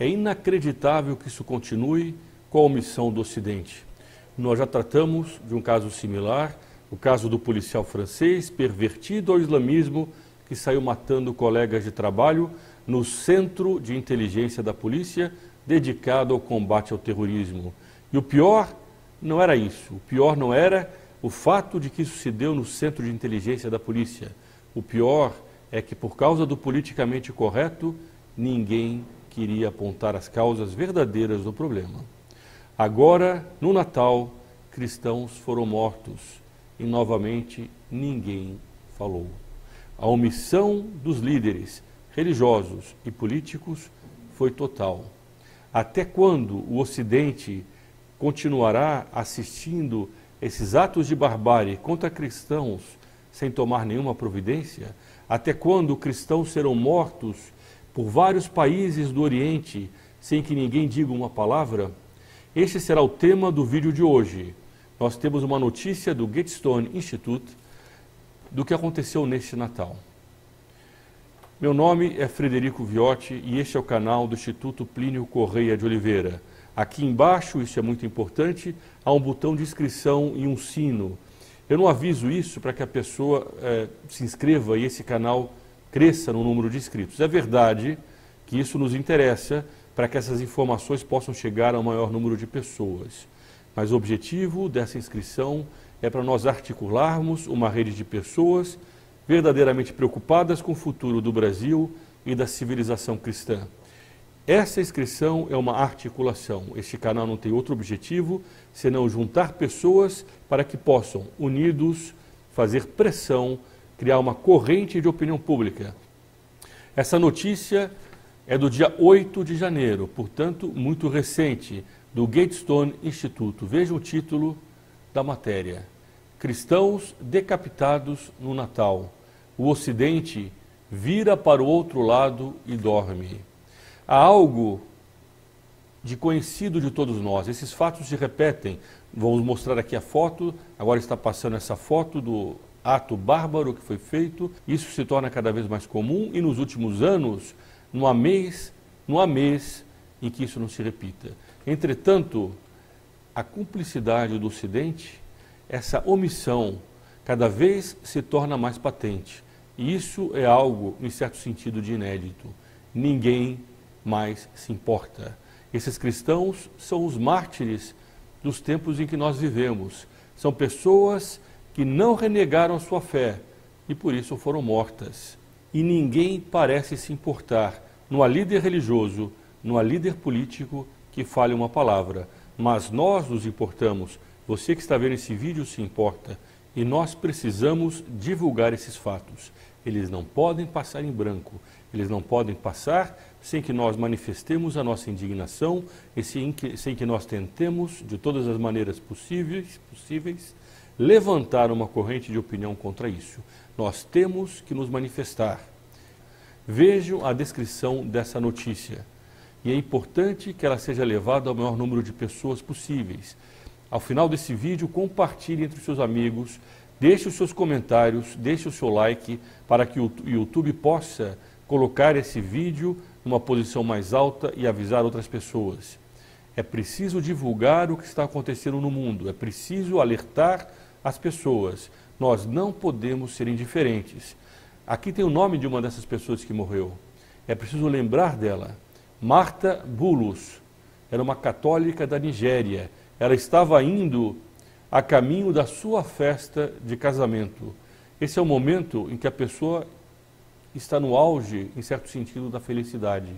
É inacreditável que isso continue com a omissão do Ocidente. Nós já tratamos de um caso similar, o caso do policial francês pervertido ao islamismo que saiu matando colegas de trabalho no Centro de Inteligência da Polícia dedicado ao combate ao terrorismo. E o pior não era isso, o pior não era o fato de que isso se deu no Centro de Inteligência da Polícia. O pior é que, por causa do politicamente correto, ninguém queria apontar as causas verdadeiras do problema. Agora, no Natal, cristãos foram mortos e, novamente, ninguém falou. A omissão dos líderes religiosos e políticos foi total. Até quando o Ocidente continuará assistindo esses atos de barbárie contra cristãos sem tomar nenhuma providência? Até quando cristãos serão mortos por vários países do Oriente sem que ninguém diga uma palavra? Este será o tema do vídeo de hoje. Nós temos uma notícia do Gatestone Institute do que aconteceu neste Natal. Meu nome é Frederico Viotti e este é o canal do Instituto Plínio Correia de Oliveira. Aqui embaixo, isso é muito importante, há um botão de inscrição e um sino. Eu não aviso isso para que a pessoa se inscreva e esse canal cresça no número de inscritos. É verdade que isso nos interessa para que essas informações possam chegar ao maior número de pessoas. Mas o objetivo dessa inscrição é para nós articularmos uma rede de pessoas verdadeiramente preocupadas com o futuro do Brasil e da civilização cristã. Essa inscrição é uma articulação. Este canal não tem outro objetivo senão juntar pessoas para que possam, unidos, fazer pressão, criar uma corrente de opinião pública. Essa notícia é do dia 8 de janeiro, portanto, muito recente, do Gatestone Instituto. Veja o título da matéria: Cristãos decapitados no Natal. O Ocidente vira para o outro lado e dorme. Há algo de conhecido de todos nós. Esses fatos se repetem. Vamos mostrar aqui a foto. Agora está passando essa foto do ato bárbaro que foi feito. Isso se torna cada vez mais comum e nos últimos anos, não há mês em que isso não se repita. Entretanto, a cumplicidade do Ocidente, essa omissão, cada vez se torna mais patente. E isso é algo, em certo sentido, de inédito. Ninguém mais se importa. Esses cristãos são os mártires dos tempos em que nós vivemos. São pessoas que não renegaram a sua fé e por isso foram mortas. E ninguém parece se importar. Não há líder religioso, não há líder político que fale uma palavra. Mas nós nos importamos. Você que está vendo esse vídeo se importa. E nós precisamos divulgar esses fatos. Eles não podem passar em branco. Eles não podem passar sem que nós manifestemos a nossa indignação e sem que nós tentemos, de todas as maneiras possíveis, levantar uma corrente de opinião contra isso. Nós temos que nos manifestar. Vejam a descrição dessa notícia. E é importante que ela seja levada ao maior número de pessoas possíveis. Ao final desse vídeo, compartilhe entre os seus amigos, deixe os seus comentários, deixe o seu like, para que o YouTube possa colocar esse vídeo numa posição mais alta e avisar outras pessoas. É preciso divulgar o que está acontecendo no mundo, é preciso alertar as pessoas. Nós não podemos ser indiferentes. Aqui tem o nome de uma dessas pessoas que morreu. É preciso lembrar dela. Martha Bulus era uma católica da Nigéria. Ela estava indo a caminho da sua festa de casamento. Esse é o momento em que a pessoa está no auge, em certo sentido, da felicidade.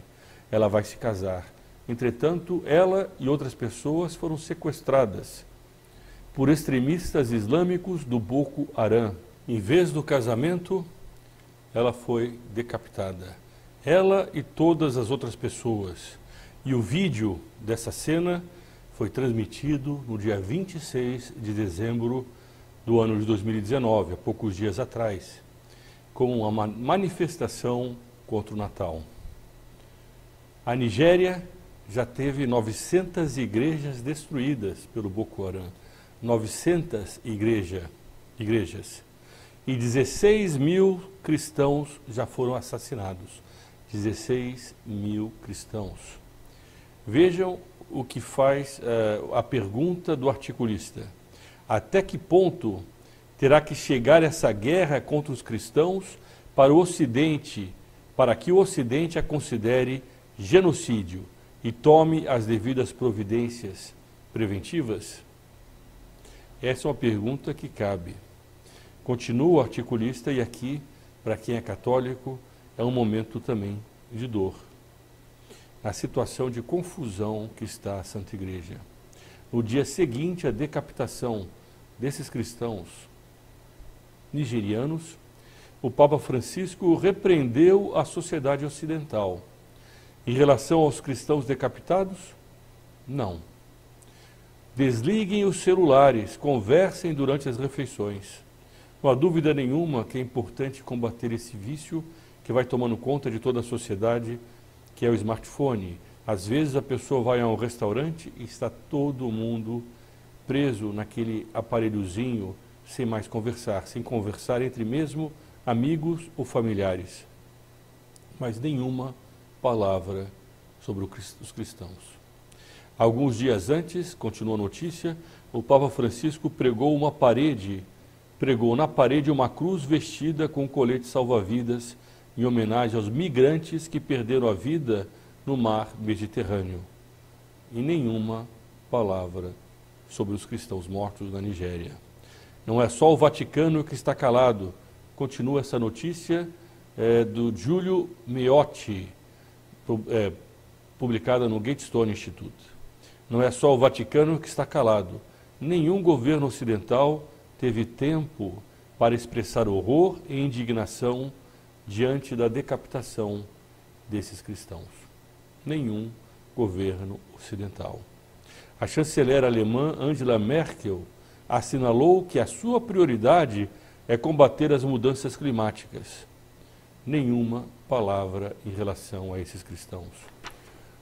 Ela vai se casar. Entretanto, ela e outras pessoas foram sequestradas por extremistas islâmicos do Boko Haram. Em vez do casamento, ela foi decapitada. Ela e todas as outras pessoas. E o vídeo dessa cena foi transmitido no dia 26 de dezembro do ano de 2019, há poucos dias atrás, como uma manifestação contra o Natal. A Nigéria já teve 900 igrejas destruídas pelo Boko Haram. 900 igrejas. E 16 mil cristãos já foram assassinados. 16 mil cristãos. Vejam o que faz a pergunta do articulista. Até que ponto terá que chegar essa guerra contra os cristãos para o Ocidente, para que o Ocidente a considere genocídio e tome as devidas providências preventivas? Essa é uma pergunta que cabe. Continua o articulista e aqui, para quem é católico, é um momento também de dor. A situação de confusão que está a Santa Igreja. No dia seguinte à decapitação desses cristãos nigerianos, o Papa Francisco repreendeu a sociedade ocidental. Em relação aos cristãos decapitados, não. Desliguem os celulares, conversem durante as refeições. Não há dúvida nenhuma que é importante combater esse vício que vai tomando conta de toda a sociedade, que é o smartphone. Às vezes a pessoa vai a um restaurante e está todo mundo preso naquele aparelhozinho, sem mais conversar, sem conversar entre mesmo amigos ou familiares. Mas nenhuma palavra sobre os cristãos. Alguns dias antes, continua a notícia, o Papa Francisco pregou na parede uma cruz vestida com colete salva-vidas em homenagem aos migrantes que perderam a vida no mar Mediterrâneo. E nenhuma palavra sobre os cristãos mortos na Nigéria. Não é só o Vaticano que está calado. Continua essa notícia do Giulio Meotti, publicada no Gatestone Institute. Não é só o Vaticano que está calado. Nenhum governo ocidental teve tempo para expressar horror e indignação diante da decapitação desses cristãos. Nenhum governo ocidental. A chanceler alemã Angela Merkel assinalou que a sua prioridade é combater as mudanças climáticas. Nenhuma palavra em relação a esses cristãos.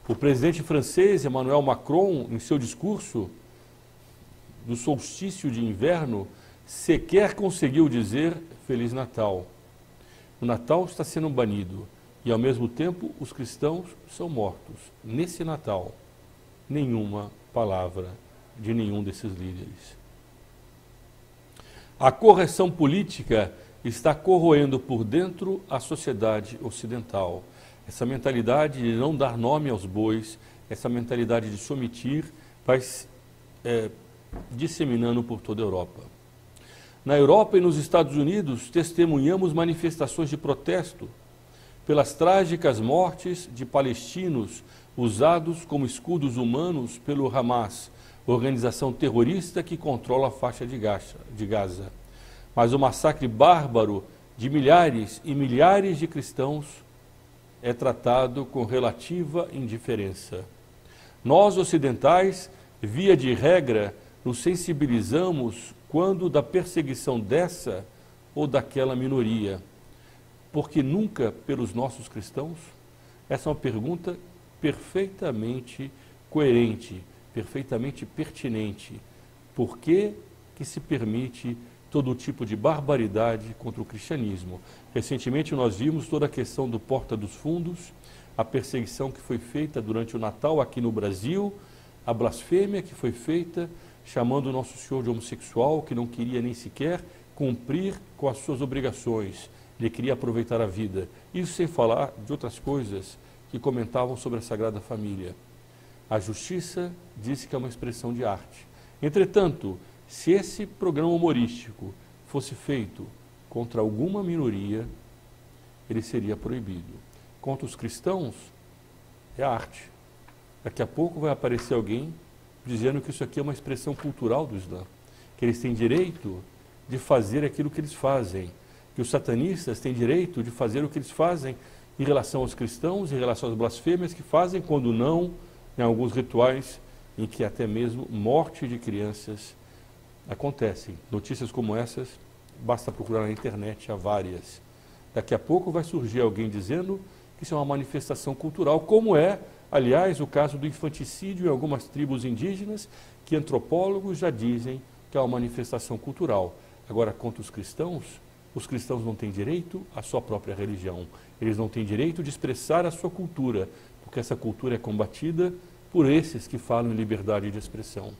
O presidente francês Emmanuel Macron, em seu discurso do solstício de inverno, sequer conseguiu dizer Feliz Natal. O Natal está sendo banido e, ao mesmo tempo, os cristãos são mortos. Nesse Natal, nenhuma palavra de nenhum desses líderes. A correção política está corroendo por dentro a sociedade ocidental. Essa mentalidade de não dar nome aos bois, essa mentalidade de se omitir, vai disseminando por toda a Europa. Na Europa e nos Estados Unidos, testemunhamos manifestações de protesto pelas trágicas mortes de palestinos usados como escudos humanos pelo Hamas, organização terrorista que controla a faixa de Gaza. Mas o massacre bárbaro de milhares e milhares de cristãos é tratado com relativa indiferença. Nós, ocidentais, via de regra, nos sensibilizamos quando da perseguição dessa ou daquela minoria. Porque nunca pelos nossos cristãos? Essa é uma pergunta perfeitamente coerente, perfeitamente pertinente. Por que se permite todo tipo de barbaridade contra o cristianismo? Recentemente nós vimos toda a questão do Porta dos Fundos, a perseguição que foi feita durante o Natal aqui no Brasil, a blasfêmia que foi feita chamando o Nosso Senhor de homossexual, que não queria nem sequer cumprir com as suas obrigações, ele queria aproveitar a vida. Isso sem falar de outras coisas que comentavam sobre a Sagrada Família. A justiça disse que é uma expressão de arte. Entretanto, se esse programa humorístico fosse feito contra alguma minoria, ele seria proibido. Contra os cristãos, é arte. Daqui a pouco vai aparecer alguém dizendo que isso aqui é uma expressão cultural do Islã, que eles têm direito de fazer aquilo que eles fazem, que os satanistas têm direito de fazer o que eles fazem em relação aos cristãos, em relação às blasfêmias que fazem, quando não, em alguns rituais em que até mesmo morte de crianças acontecem. Notícias como essas, basta procurar na internet, há várias. Daqui a pouco vai surgir alguém dizendo que isso é uma manifestação cultural, como é, aliás, o caso do infanticídio em algumas tribos indígenas, que antropólogos já dizem que é uma manifestação cultural. Agora, contra os cristãos não têm direito à sua própria religião. Eles não têm direito de expressar a sua cultura, porque essa cultura é combatida por esses que falam em liberdade de expressão.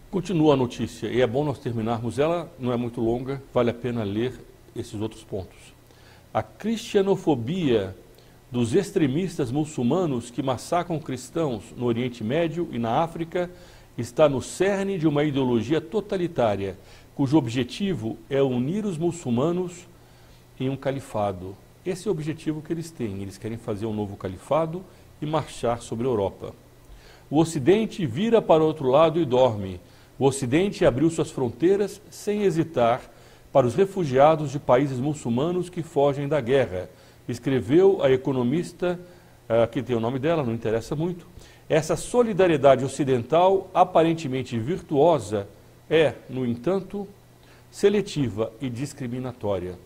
Continua a notícia, e é bom nós terminarmos ela, não é muito longa, vale a pena ler esses outros pontos. A cristianofobia dos extremistas muçulmanos que massacram cristãos no Oriente Médio e na África está no cerne de uma ideologia totalitária, cujo objetivo é unir os muçulmanos em um califado. Esse é o objetivo que eles têm. Eles querem fazer um novo califado e marchar sobre a Europa. O Ocidente vira para o outro lado e dorme. O Ocidente abriu suas fronteiras sem hesitar para os refugiados de países muçulmanos que fogem da guerra. Escreveu a economista, que tem o nome dela, não interessa muito. Essa solidariedade ocidental, aparentemente virtuosa, é, no entanto, seletiva e discriminatória.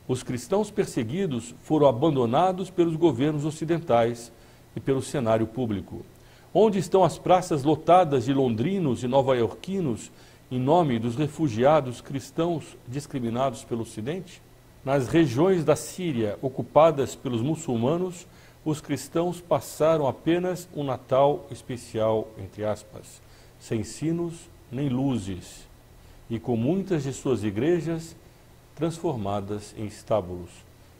Os cristãos perseguidos foram abandonados pelos governos ocidentais e pelo cenário público. Onde estão as praças lotadas de londrinos e nova-iorquinos em nome dos refugiados cristãos discriminados pelo Ocidente? Nas regiões da Síria ocupadas pelos muçulmanos, os cristãos passaram apenas um Natal especial, entre aspas, sem sinos nem luzes, e com muitas de suas igrejas transformadas em estábulos.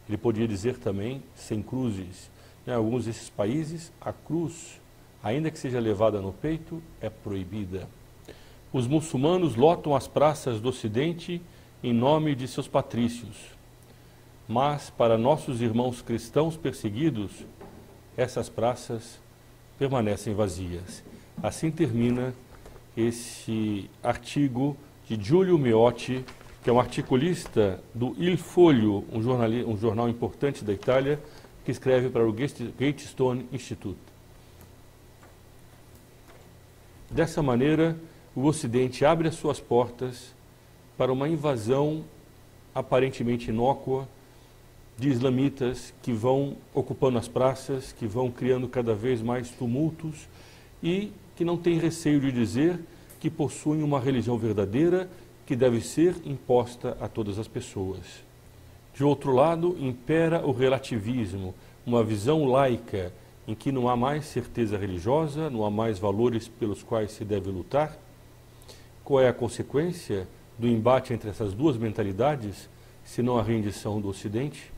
Ele podia dizer também sem cruzes. Em alguns desses países, a cruz, ainda que seja levada no peito, é proibida. Os muçulmanos lotam as praças do Ocidente em nome de seus patrícios. Mas, para nossos irmãos cristãos perseguidos, essas praças permanecem vazias. Assim termina esse artigo de Giulio Meotti, que é um articulista do Il Foglio, um jornal importante da Itália, que escreve para o Gatestone Institute. Dessa maneira, o Ocidente abre as suas portas para uma invasão aparentemente inócua de islamitas que vão ocupando as praças, que vão criando cada vez mais tumultos e que não têm receio de dizer que possuem uma religião verdadeira que deve ser imposta a todas as pessoas. De outro lado, impera o relativismo, uma visão laica em que não há mais certeza religiosa, não há mais valores pelos quais se deve lutar. Qual é a consequência do embate entre essas duas mentalidades, se não a rendição do Ocidente?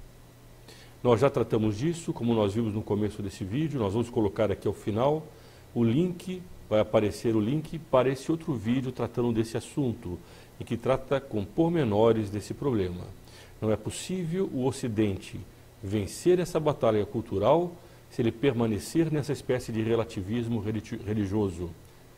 Nós já tratamos disso, como nós vimos no começo desse vídeo, nós vamos colocar aqui ao final o link, vai aparecer o link para esse outro vídeo tratando desse assunto, e que trata com pormenores desse problema. Não é possível o Ocidente vencer essa batalha cultural se ele permanecer nessa espécie de relativismo religioso.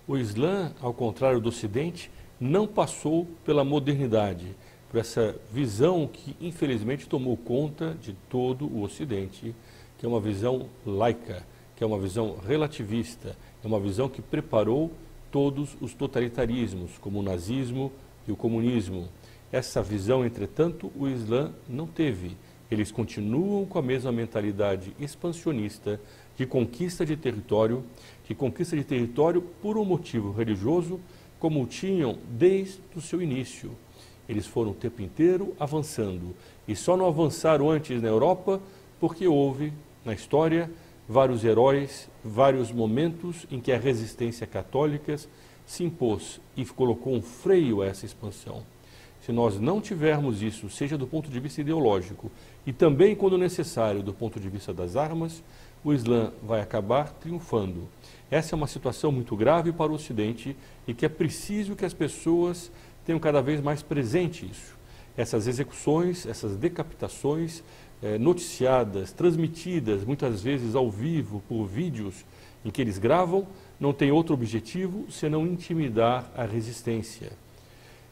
O Islã, ao contrário do Ocidente, não passou pela modernidade, por essa visão que infelizmente tomou conta de todo o Ocidente, que é uma visão laica, que é uma visão relativista, é uma visão que preparou todos os totalitarismos, como o nazismo e o comunismo. Essa visão, entretanto, o Islã não teve. Eles continuam com a mesma mentalidade expansionista de conquista de território por um motivo religioso, como o tinham desde o seu início. Eles foram o tempo inteiro avançando, e só não avançaram antes na Europa porque houve, na história, vários heróis, vários momentos em que a resistência católica se impôs e colocou um freio a essa expansão. Se nós não tivermos isso, seja do ponto de vista ideológico e também, quando necessário, do ponto de vista das armas, o Islã vai acabar triunfando. Essa é uma situação muito grave para o Ocidente e que é preciso que as pessoas tenham cada vez mais presente isso. Essas execuções, essas decapitações noticiadas, transmitidas muitas vezes ao vivo por vídeos em que eles gravam, não tem outro objetivo senão intimidar a resistência.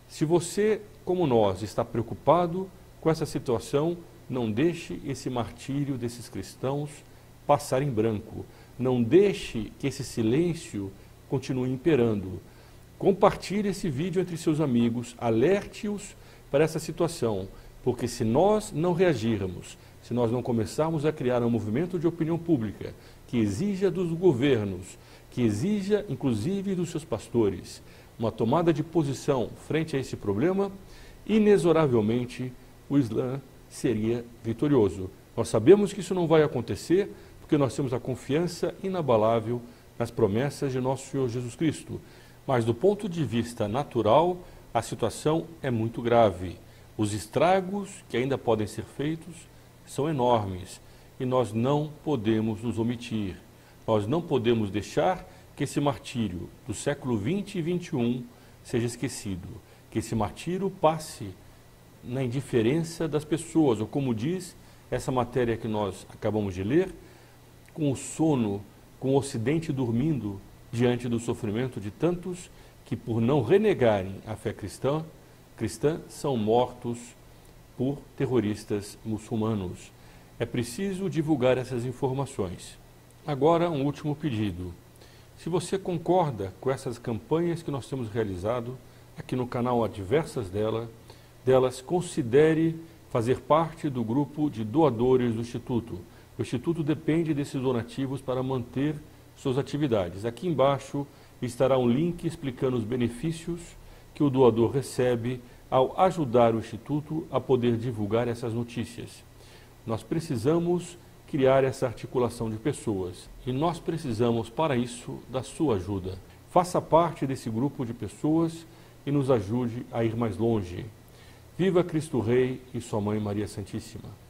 Se você, como nós, está preocupado com essa situação, não deixe esse martírio desses cristãos passar em branco. Não deixe que esse silêncio continue imperando. Compartilhe esse vídeo entre seus amigos, alerte-os para essa situação, porque se nós não reagirmos, se nós não começarmos a criar um movimento de opinião pública que exija dos governos, que exija inclusive dos seus pastores, uma tomada de posição frente a esse problema, inexoravelmente o Islã seria vitorioso. Nós sabemos que isso não vai acontecer porque nós temos a confiança inabalável nas promessas de nosso Senhor Jesus Cristo. Mas do ponto de vista natural, a situação é muito grave. Os estragos que ainda podem ser feitos são enormes e nós não podemos nos omitir. Nós não podemos deixar que esse martírio do século XX e XXI seja esquecido, que esse martírio passe na indiferença das pessoas, ou como diz essa matéria que nós acabamos de ler, com o sono, com o Ocidente dormindo diante do sofrimento de tantos que, por não renegarem a fé cristã, são mortos por terroristas muçulmanos. É preciso divulgar essas informações. Agora, um último pedido. Se você concorda com essas campanhas que nós temos realizado, aqui no canal há diversas delas, considere fazer parte do grupo de doadores do Instituto. O Instituto depende desses donativos para manter suas atividades. Aqui embaixo estará um link explicando os benefícios que o doador recebe ao ajudar o Instituto a poder divulgar essas notícias. Nós precisamos criar essa articulação de pessoas e nós precisamos, para isso, da sua ajuda. Faça parte desse grupo de pessoas e nos ajude a ir mais longe. Viva Cristo Rei e sua Mãe Maria Santíssima!